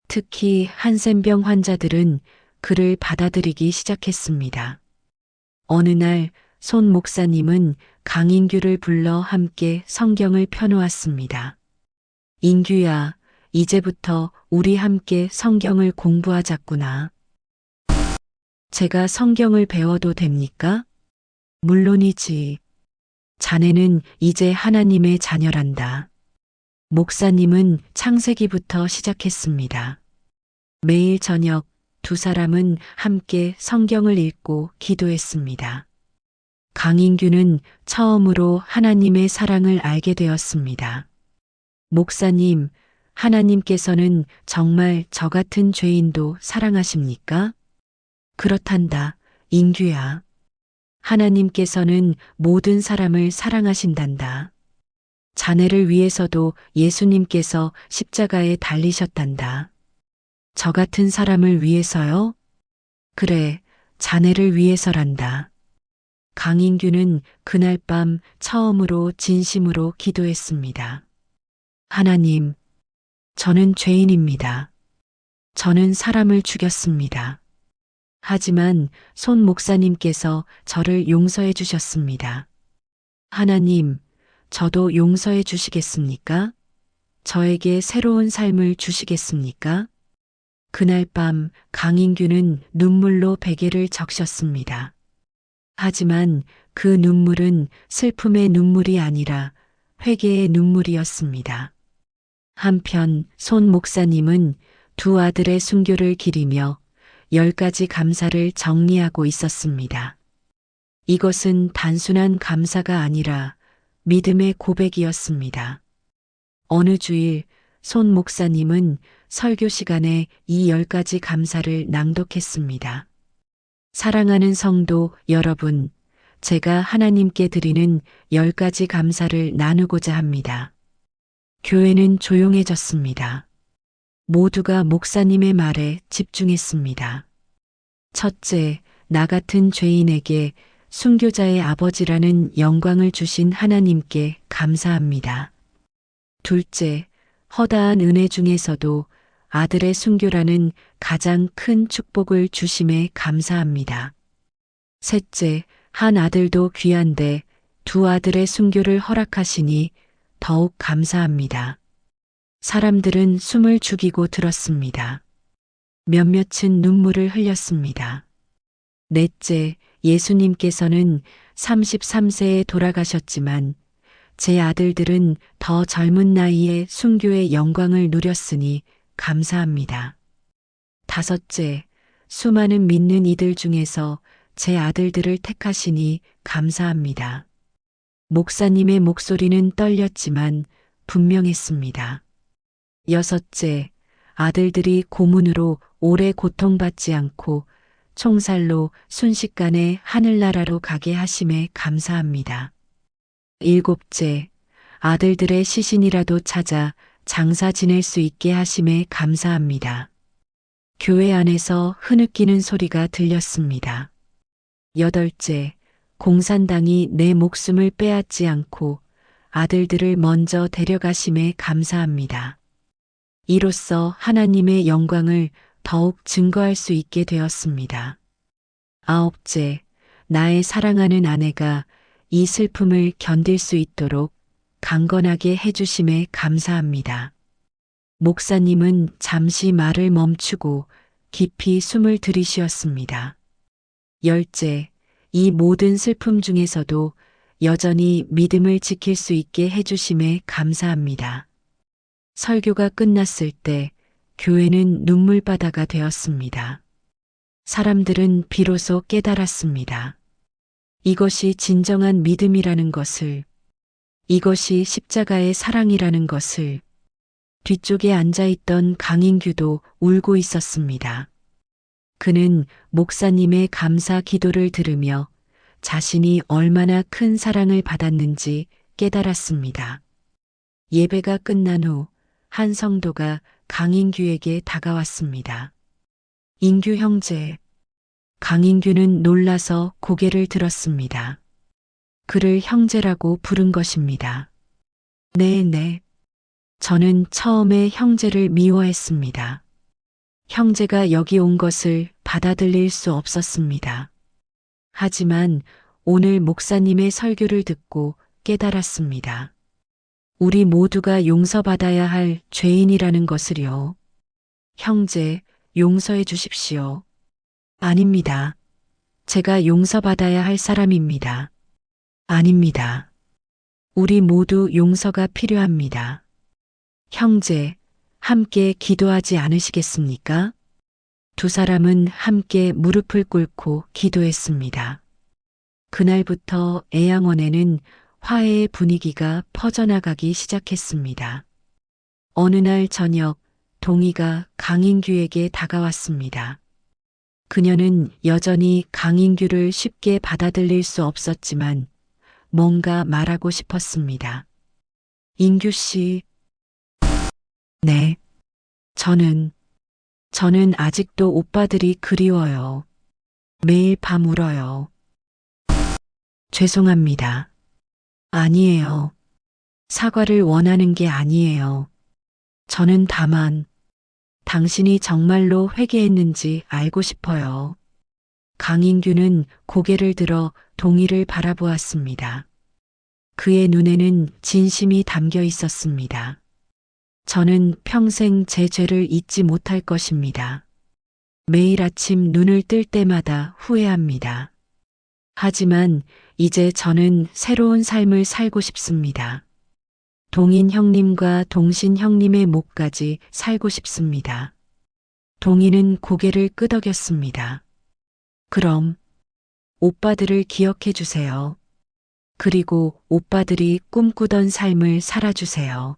특히 한센병 환자들은 그를 받아들이기 시작했습니다. 어느 날 손 목사님은 강인규를 불러 함께 성경을 펴놓았습니다. 인규야, 이제부터 우리 함께 성경을 공부하자꾸나. 제가 성경을 배워도 됩니까? 물론이지. 자네는 이제 하나님의 자녀란다. 목사님은 창세기부터 시작했습니다. 매일 저녁 두 사람은 함께 성경을 읽고 기도했습니다. 강인규는 처음으로 하나님의 사랑을 알게 되었습니다. 목사님, 하나님께서는 정말 저 같은 죄인도 사랑하십니까? 그렇단다, 인규야. 하나님께서는 모든 사람을 사랑하신단다. 자네를 위해서도 예수님께서 십자가에 달리셨단다. 저 같은 사람을 위해서요? 그래, 자네를 위해서란다. 강인규는 그날 밤 처음으로 진심으로 기도했습니다. 하나님, 저는 죄인입니다. 저는 사람을 죽였습니다. 하지만 손 목사님께서 저를 용서해 주셨습니다. 하나님, 저도 용서해 주시겠습니까? 저에게 새로운 삶을 주시겠습니까? 그날 밤 강인규는 눈물로 베개를 적셨습니다. 하지만 그 눈물은 슬픔의 눈물이 아니라 회개의 눈물이었습니다. 한편 손 목사님은 두 아들의 순교를 기리며 10가지 감사를 정리하고 있었습니다. 이것은 단순한 감사가 아니라 믿음의 고백이었습니다. 어느 주일 손 목사님은 설교 시간에 이 10가지 감사를 낭독했습니다. 사랑하는 성도 여러분, 제가 하나님께 드리는 10가지 감사를 나누고자 합니다. 교회는 조용해졌습니다. 모두가 목사님의 말에 집중했습니다. 첫째, 나 같은 죄인에게 순교자의 아버지라는 영광을 주신 하나님께 감사합니다. 둘째, 허다한 은혜 중에서도 아들의 순교라는 가장 큰 축복을 주심에 감사합니다. 셋째, 한 아들도 귀한데 두 아들의 순교를 허락하시니 더욱 감사합니다. 사람들은 숨을 죽이고 들었습니다. 몇몇은 눈물을 흘렸습니다. 넷째, 예수님께서는 33세에 돌아가셨지만 제 아들들은 더 젊은 나이에 순교의 영광을 누렸으니 감사합니다. 다섯째, 수많은 믿는 이들 중에서 제 아들들을 택하시니 감사합니다. 목사님의 목소리는 떨렸지만 분명했습니다. 여섯째, 아들들이 고문으로 오래 고통받지 않고 총살로 순식간에 하늘나라로 가게 하심에 감사합니다. 일곱째, 아들들의 시신이라도 찾아 장사 지낼 수 있게 하심에 감사합니다. 교회 안에서 흐느끼는 소리가 들렸습니다. 여덟째, 공산당이 내 목숨을 빼앗지 않고 아들들을 먼저 데려가심에 감사합니다. 이로써 하나님의 영광을 더욱 증거할 수 있게 되었습니다. 아홉째, 나의 사랑하는 아내가 이 슬픔을 견딜 수 있도록 강건하게 해주심에 감사합니다. 목사님은 잠시 말을 멈추고 깊이 숨을 들이쉬었습니다. 열째, 이 모든 슬픔 중에서도 여전히 믿음을 지킬 수 있게 해주심에 감사합니다. 설교가 끝났을 때 교회는 눈물바다가 되었습니다. 사람들은 비로소 깨달았습니다. 이것이 진정한 믿음이라는 것을, 이것이 십자가의 사랑이라는 것을. 뒤쪽에 앉아있던 강인규도 울고 있었습니다. 그는 목사님의 감사 기도를 들으며 자신이 얼마나 큰 사랑을 받았는지 깨달았습니다. 예배가 끝난 후 한 성도가 강인규에게 다가왔습니다. 인규 형제. 강인규는 놀라서 고개를 들었습니다. 그를 형제라고 부른 것입니다. 네. 저는 처음에 형제를 미워했습니다. 형제가 여기 온 것을 받아들일 수 없었습니다. 하지만 오늘 목사님의 설교를 듣고 깨달았습니다. 우리 모두가 용서받아야 할 죄인이라는 것을요. 형제, 용서해 주십시오. 아닙니다. 제가 용서받아야 할 사람입니다. 아닙니다. 우리 모두 용서가 필요합니다. 형제, 함께 기도하지 않으시겠습니까? 두 사람은 함께 무릎을 꿇고 기도했습니다. 그날부터 애양원에는 화해의 분위기가 퍼져나가기 시작했습니다. 어느 날 저녁, 동희가 강인규에게 다가왔습니다. 그녀는 여전히 강인규를 쉽게 받아들일 수 없었지만 뭔가 말하고 싶었습니다. 인규 씨. 네. 저는 아직도 오빠들이 그리워요. 매일 밤 울어요. 죄송합니다. 아니에요. 사과를 원하는 게 아니에요. 저는 다만 당신이 정말로 회개했는지 알고 싶어요. 강인규는 고개를 들어 동희를 바라보았습니다. 그의 눈에는 진심이 담겨 있었습니다. 저는 평생 제 죄를 잊지 못할 것입니다. 매일 아침 눈을 뜰 때마다 후회합니다. 하지만 이제 저는 새로운 삶을 살고 싶습니다. 동인 형님과 동신 형님의 목까지 살고 싶습니다. 동희는 고개를 끄덕였습니다. 그럼 오빠들을 기억해 주세요. 그리고 오빠들이 꿈꾸던 삶을 살아주세요.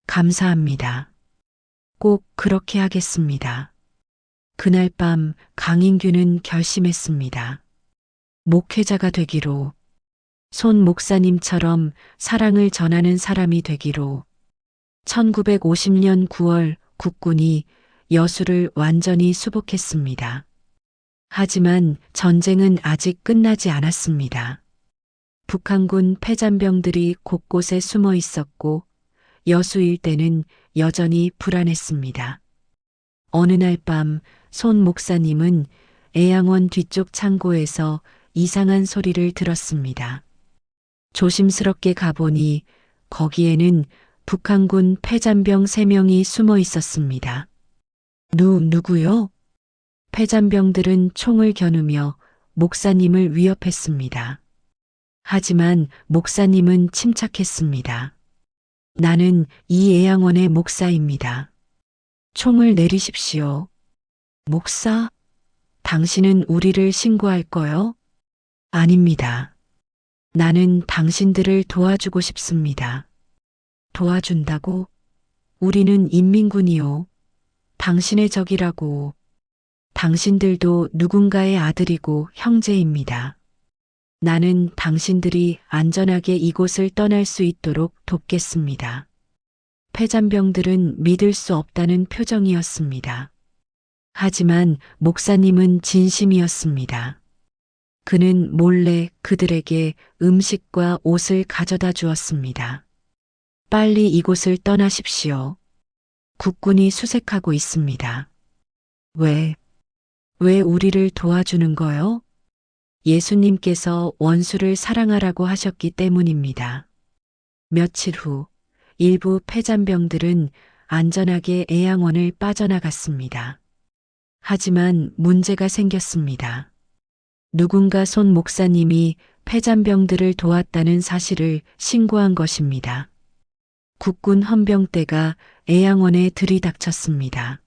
감사합니다. 꼭 그렇게 하겠습니다. 그날 밤 강인규는 결심했습니다. 목회자가 되기로, 손 목사님처럼 사랑을 전하는 사람이 되기로. 1950년 9월 국군이 여수를 완전히 수복했습니다. 하지만 전쟁은 아직 끝나지 않았습니다. 북한군 패잔병들이 곳곳에 숨어 있었고 여수 일대는 여전히 불안했습니다. 어느 날 밤 손 목사님은 애양원 뒤쪽 창고에서 이상한 소리를 들었습니다. 조심스럽게 가보니 거기에는 북한군 패잔병 3명이 숨어 있었습니다. 누구요? 패잔병들은 총을 겨누며 목사님을 위협했습니다. 하지만 목사님은 침착했습니다. 나는 이 애양원의 목사입니다. 총을 내리십시오. 목사? 당신은 우리를 신고할 거요? 아닙니다. 나는 당신들을 도와주고 싶습니다. 도와준다고? 우리는 인민군이요. 당신의 적이라고. 당신들도 누군가의 아들이고 형제입니다. 나는 당신들이 안전하게 이곳을 떠날 수 있도록 돕겠습니다. 폐잔병들은 믿을 수 없다는 표정이었습니다. 하지만 목사님은 진심이었습니다. 그는 몰래 그들에게 음식과 옷을 가져다 주었습니다. 빨리 이곳을 떠나십시오. 국군이 수색하고 있습니다. 왜 우리를 도와주는 거요? 예수님께서 원수를 사랑하라고 하셨기 때문입니다. 며칠 후 일부 폐잔병들은 안전하게 애양원을 빠져나갔습니다. 하지만 문제가 생겼습니다. 누군가 손 목사님이 폐잔병들을 도왔다는 사실을 신고한 것입니다. 국군 헌병대가 애양원에 들이닥쳤습니다.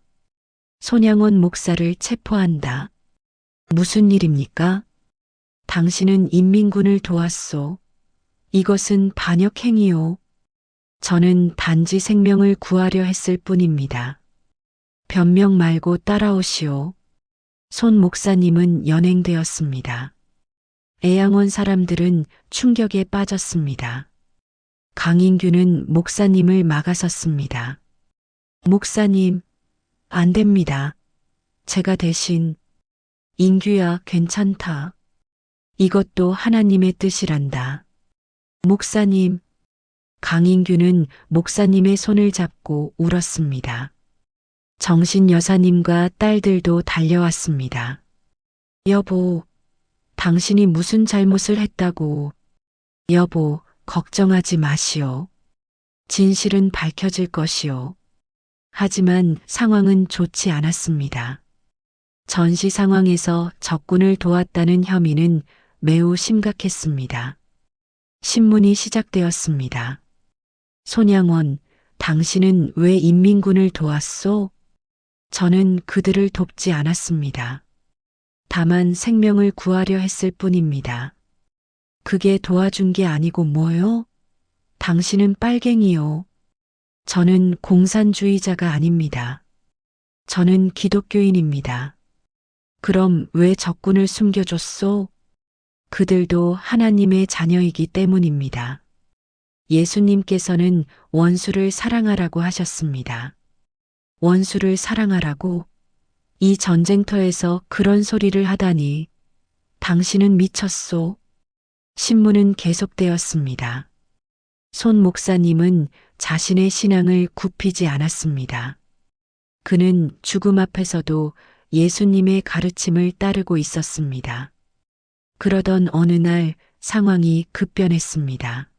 손양원 목사를 체포한다. 무슨 일입니까? 당신은 인민군을 도왔소. 이것은 반역행위요. 저는 단지 생명을 구하려 했을 뿐입니다. 변명 말고 따라오시오. 손 목사님은 연행되었습니다. 애양원 사람들은 충격에 빠졌습니다. 강인규는 목사님을 막아섰습니다. 목사님, 안 됩니다. 제가 대신. 인규야, 괜찮다. 이것도 하나님의 뜻이란다. 목사님. 강인규는 목사님의 손을 잡고 울었습니다. 정신 여사님과 딸들도 달려왔습니다. 여보, 당신이 무슨 잘못을 했다고. 여보, 걱정하지 마시오. 진실은 밝혀질 것이오. 하지만 상황은 좋지 않았습니다. 전시 상황에서 적군을 도왔다는 혐의는 매우 심각했습니다. 신문이 시작되었습니다. 손양원, 당신은 왜 인민군을 도왔소? 저는 그들을 돕지 않았습니다. 다만 생명을 구하려 했을 뿐입니다. 그게 도와준 게 아니고 뭐요? 당신은 빨갱이요. 저는 공산주의자가 아닙니다. 저는 기독교인입니다. 그럼 왜 적군을 숨겨줬소? 그들도 하나님의 자녀이기 때문입니다. 예수님께서는 원수를 사랑하라고 하셨습니다. 원수를 사랑하라고? 이 전쟁터에서 그런 소리를 하다니. 당신은 미쳤소. 신문은 계속되었습니다. 손 목사님은 자신의 신앙을 굽히지 않았습니다. 그는 죽음 앞에서도 예수님의 가르침을 따르고 있었습니다. 그러던 어느 날 상황이 급변했습니다.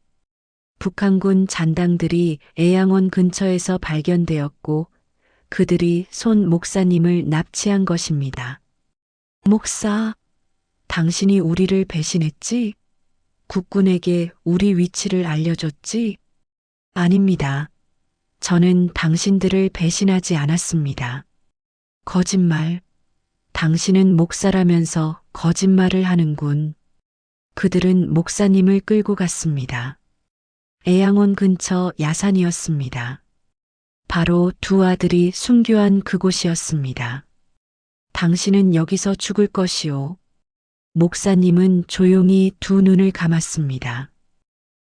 북한군 잔당들이 애양원 근처에서 발견되었고 그들이 손 목사님을 납치한 것입니다. 목사, 당신이 우리를 배신했지? 국군에게 우리 위치를 알려줬지? 아닙니다. 저는 당신들을 배신하지 않았습니다. 거짓말. 당신은 목사라면서 거짓말을 하는군. 그들은 목사님을 끌고 갔습니다. 애양원 근처 야산이었습니다. 바로 두 아들이 순교한 그곳이었습니다. 당신은 여기서 죽을 것이오. 목사님은 조용히 두 눈을 감았습니다.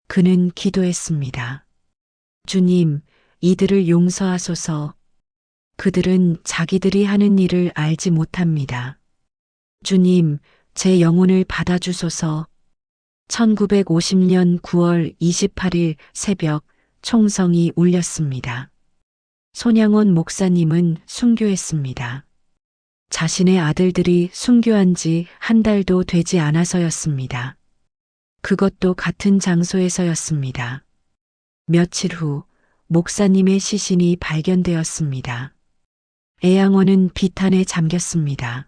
그는 기도했습니다. 주님, 이들을 용서하소서. 그들은 자기들이 하는 일을 알지 못합니다. 주님, 제 영혼을 받아주소서. 1950년 9월 28일 새벽 총성이 울렸습니다. 손양원 목사님은 순교했습니다. 자신의 아들들이 순교한 지 한 달도 되지 않아서였습니다. 그것도 같은 장소에서였습니다. 며칠 후 목사님의 시신이 발견되었습니다. 애양원은 비탄에 잠겼습니다.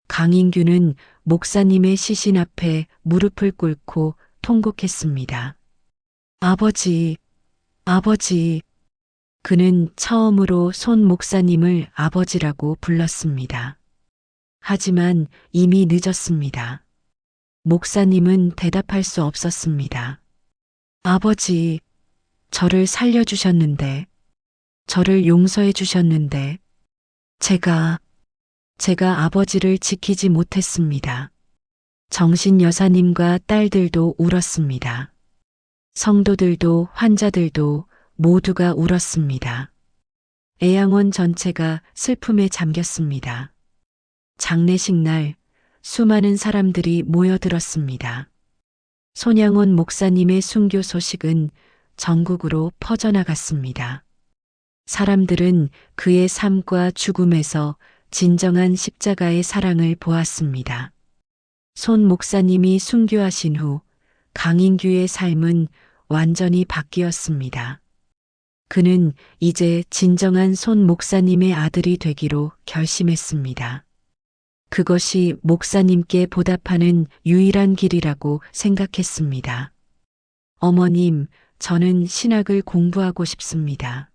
강인규는 목사님의 시신 앞에 무릎을 꿇고 통곡했습니다. 아버지, 아버지. 그는 처음으로 손 목사님을 아버지라고 불렀습니다. 하지만 이미 늦었습니다. 목사님은 대답할 수 없었습니다. 아버지, 저를 살려주셨는데 저를 용서해 주셨는데 제가 아버지를 지키지 못했습니다. 정신 여사님과 딸들도 울었습니다. 성도들도 환자들도 모두가 울었습니다. 애양원 전체가 슬픔에 잠겼습니다. 장례식 날 수많은 사람들이 모여들었습니다. 손양원 목사님의 순교 소식은 전국으로 퍼져나갔습니다. 사람들은 그의 삶과 죽음에서 진정한 십자가의 사랑을 보았습니다. 손 목사님이 순교하신 후 강인규의 삶은 완전히 바뀌었습니다. 그는 이제 진정한 손 목사님의 아들이 되기로 결심했습니다. 그것이 목사님께 보답하는 유일한 길이라고 생각했습니다. 어머님, 저는 신학을 공부하고 싶습니다.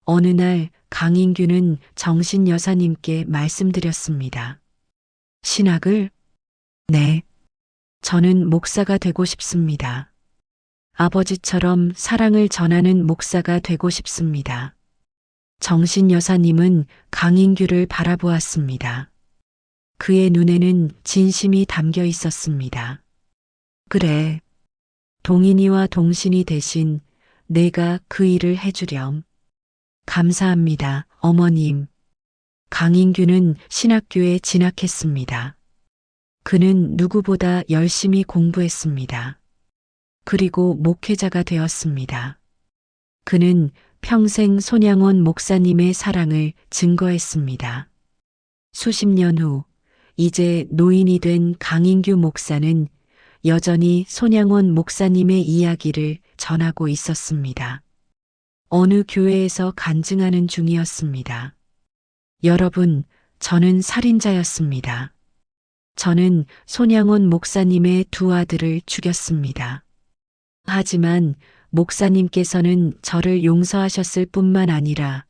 어느 날 강인규는 정신 여사님께 말씀드렸습니다. 신학을? 네. 저는 목사가 되고 싶습니다. 아버지처럼 사랑을 전하는 목사가 되고 싶습니다. 정신 여사님은 강인규를 바라보았습니다. 그의 눈에는 진심이 담겨 있었습니다. 그래. 동인이와 동신이 대신 내가 그 일을 해주렴. 감사합니다, 어머님. 강인규는 신학교에 진학했습니다. 그는 누구보다 열심히 공부했습니다. 그리고 목회자가 되었습니다. 그는 평생 손양원 목사님의 사랑을 증거했습니다. 수십 년 후, 이제 노인이 된 강인규 목사는 여전히 손양원 목사님의 이야기를 전하고 있었습니다. 어느 교회에서 간증하는 중이었습니다. 여러분, 저는 살인자였습니다. 저는 손양원 목사님의 두 아들을 죽였습니다. 하지만 목사님께서는 저를 용서하셨을 뿐만 아니라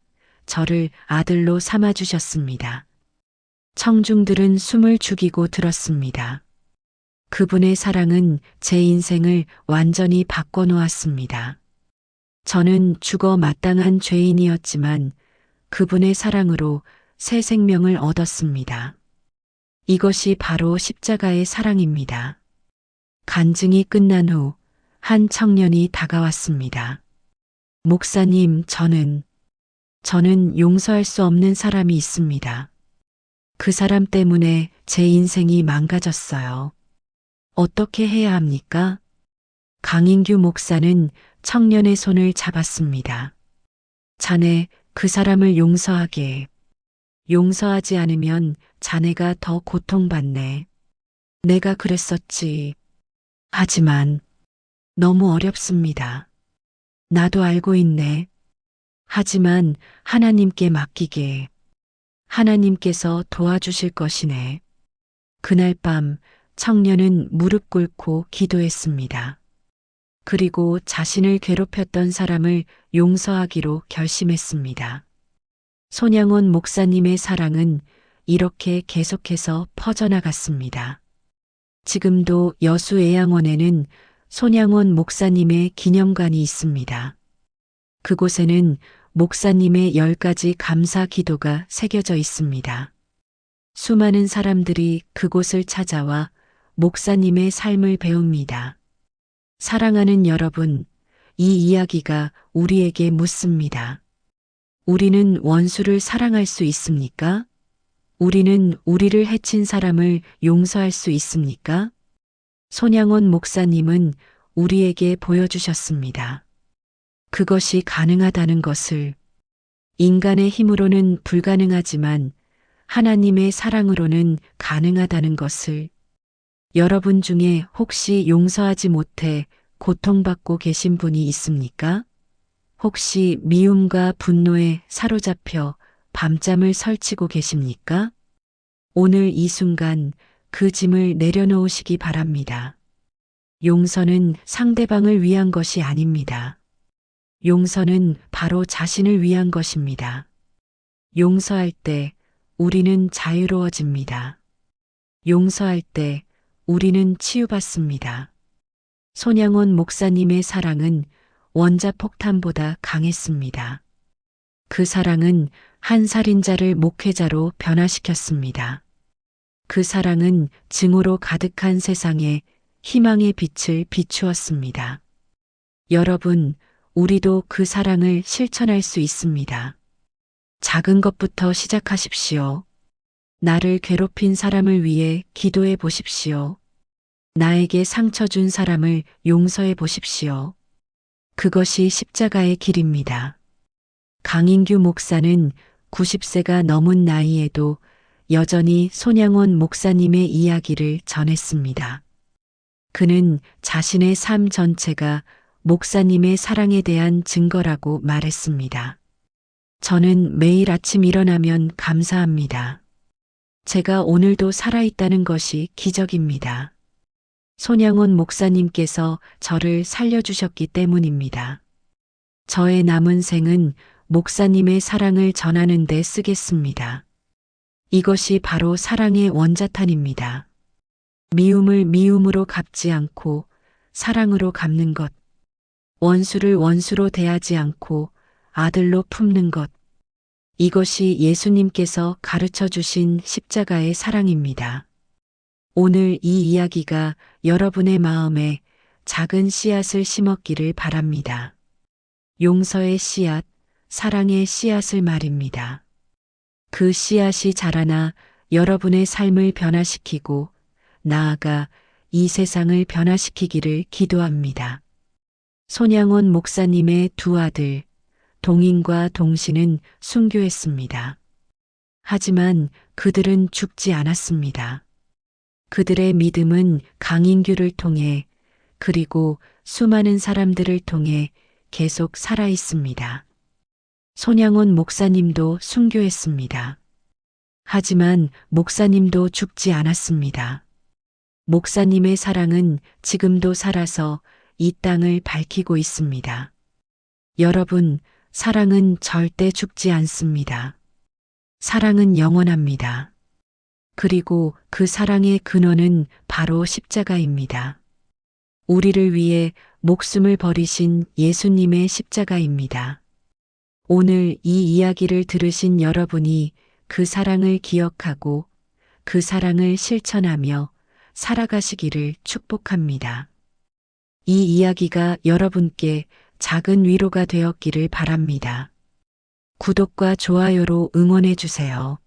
저를 아들로 삼아주셨습니다. 청중들은 숨을 죽이고 들었습니다. 그분의 사랑은 제 인생을 완전히 바꿔놓았습니다. 저는 죽어 마땅한 죄인이었지만 그분의 사랑으로 새 생명을 얻었습니다. 이것이 바로 십자가의 사랑입니다. 간증이 끝난 후 한 청년이 다가왔습니다. 목사님, 저는 용서할 수 없는 사람이 있습니다. 그 사람 때문에 제 인생이 망가졌어요. 어떻게 해야 합니까? 강인규 목사는 청년의 손을 잡았습니다. 자네, 그 사람을 용서하게. 용서하지 않으면 자네가 더 고통받네. 내가 그랬었지. 하지만 너무 어렵습니다. 나도 알고 있네. 하지만 하나님께 맡기게. 하나님께서 도와주실 것이네. 그날 밤 청년은 무릎 꿇고 기도했습니다. 그리고 자신을 괴롭혔던 사람을 용서하기로 결심했습니다. 손양원 목사님의 사랑은 이렇게 계속해서 퍼져나갔습니다. 지금도 여수애양원에는 손양원 목사님의 기념관이 있습니다. 그곳에는 목사님의 10가지 감사 기도가 새겨져 있습니다. 수많은 사람들이 그곳을 찾아와 목사님의 삶을 배웁니다. 사랑하는 여러분, 이 이야기가 우리에게 묻습니다. 우리는 원수를 사랑할 수 있습니까? 우리는 우리를 해친 사람을 용서할 수 있습니까? 손양원 목사님은 우리에게 보여주셨습니다. 그것이 가능하다는 것을. 인간의 힘으로는 불가능하지만 하나님의 사랑으로는 가능하다는 것을. 여러분 중에 혹시 용서하지 못해 고통받고 계신 분이 있습니까? 혹시 미움과 분노에 사로잡혀 밤잠을 설치고 계십니까? 오늘 이 순간 그 짐을 내려놓으시기 바랍니다. 용서는 상대방을 위한 것이 아닙니다. 용서는 바로 자신을 위한 것입니다. 용서할 때 우리는 자유로워집니다. 용서할 때 우리는 치유받습니다. 손양원 목사님의 사랑은 원자폭탄보다 강했습니다. 그 사랑은 한 살인자를 목회자로 변화시켰습니다. 그 사랑은 증오로 가득한 세상에 희망의 빛을 비추었습니다. 여러분, 우리도 그 사랑을 실천할 수 있습니다. 작은 것부터 시작하십시오. 나를 괴롭힌 사람을 위해 기도해 보십시오. 나에게 상처 준 사람을 용서해 보십시오. 그것이 십자가의 길입니다. 강인규 목사는 90세가 넘은 나이에도 여전히 손양원 목사님의 이야기를 전했습니다. 그는 자신의 삶 전체가 목사님의 사랑에 대한 증거라고 말했습니다. 저는 매일 아침 일어나면 감사합니다. 제가 오늘도 살아있다는 것이 기적입니다. 손양원 목사님께서 저를 살려주셨기 때문입니다. 저의 남은 생은 목사님의 사랑을 전하는 데 쓰겠습니다. 이것이 바로 사랑의 원자탄입니다. 미움을 미움으로 갚지 않고 사랑으로 갚는 것. 원수를 원수로 대하지 않고 아들로 품는 것. 이것이 예수님께서 가르쳐 주신 십자가의 사랑입니다. 오늘 이 이야기가 여러분의 마음에 작은 씨앗을 심었기를 바랍니다. 용서의 씨앗, 사랑의 씨앗을 말입니다. 그 씨앗이 자라나 여러분의 삶을 변화시키고 나아가 이 세상을 변화시키기를 기도합니다. 손양원 목사님의 두 아들, 동인과 동신은 순교했습니다. 하지만 그들은 죽지 않았습니다. 그들의 믿음은 강인규를 통해 그리고 수많은 사람들을 통해 계속 살아 있습니다. 손양원 목사님도 순교했습니다. 하지만 목사님도 죽지 않았습니다. 목사님의 사랑은 지금도 살아서 이 땅을 밝히고 있습니다. 여러분, 사랑은 절대 죽지 않습니다. 사랑은 영원합니다. 그리고 그 사랑의 근원은 바로 십자가입니다. 우리를 위해 목숨을 버리신 예수님의 십자가입니다. 오늘 이 이야기를 들으신 여러분이 그 사랑을 기억하고 그 사랑을 실천하며 살아가시기를 축복합니다. 이 이야기가 여러분께 작은 위로가 되었기를 바랍니다. 구독과 좋아요로 응원해 주세요.